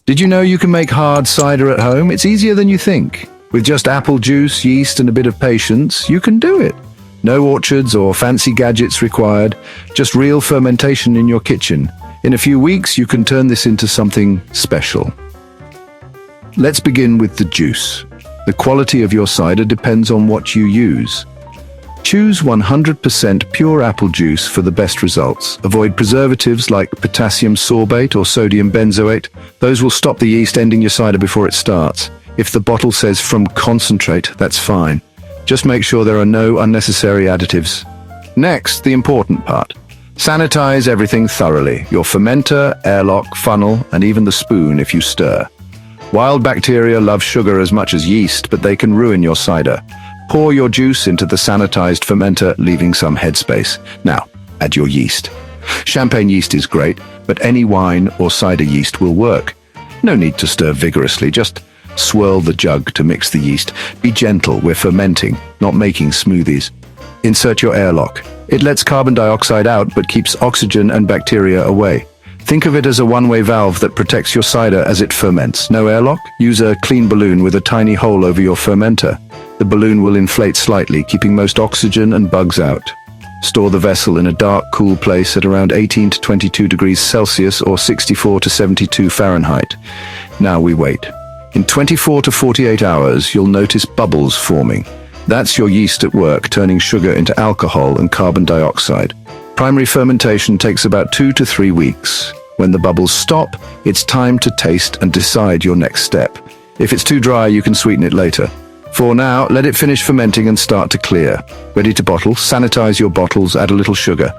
Did you know you can make hard cider at home? It's easier than you think. With just apple juice, yeast, and a bit of patience, you can do it. No orchards or fancy gadgets required, just real fermentation in your kitchen. In a few weeks, you can turn this into something special. Let's begin with the juice. The quality of your cider depends on what you use. Choose 100% pure apple juice for the best results. Avoid preservatives like potassium sorbate or sodium benzoate. Those will stop the yeast ending your cider before it starts. If the bottle says from concentrate, that's fine. Just make sure there are no unnecessary additives. Next, the important part. Sanitize everything thoroughly. Your fermenter, airlock, funnel, and even the spoon if you stir. Wild bacteria love sugar as much as yeast, but they can ruin your cider. Pour your juice into the sanitized fermenter, leaving some headspace. Now, add your yeast. Champagne yeast is great, but any wine or cider yeast will work. No need to stir vigorously, just swirl the jug to mix the yeast. Be gentle, we're fermenting, not making smoothies. Insert your airlock. It lets carbon dioxide out but keeps oxygen and bacteria away. Think of it as a one-way valve that protects your cider as it ferments. No airlock? Use a clean balloon with a tiny hole over your fermenter. The balloon will inflate slightly, keeping most oxygen and bugs out. Store the vessel in a dark, cool place at around 18 to 22 degrees Celsius or 64 to 72 Fahrenheit. Now we wait. In 24 to 48 hours, you'll notice bubbles forming. That's your yeast at work, turning sugar into alcohol and carbon dioxide. Primary fermentation takes about 2 to 3 weeks. When the bubbles stop, it's time to taste and decide your next step. If it's too dry, you can sweeten it later. For now, let it finish fermenting and start to clear. Ready to bottle? Sanitize your bottles, add a little sugar.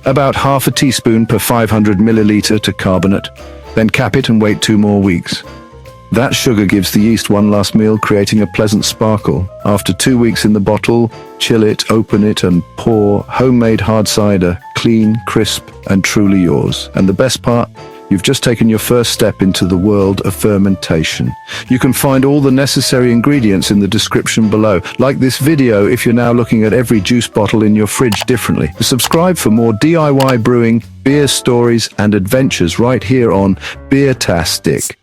About half a teaspoon per 500 milliliter to carbonate. Then cap it and wait 2 more weeks. That sugar gives the yeast one last meal, creating a pleasant sparkle. After 2 weeks in the bottle, chill it, open it, and pour homemade hard cider, clean, crisp, and truly yours. And the best part? You've just taken your first step into the world of fermentation. You can find all the necessary ingredients in the description below. Like this video if you're now looking at every juice bottle in your fridge differently. Subscribe for more DIY brewing, beer stories, and adventures right here on Beer-tastic.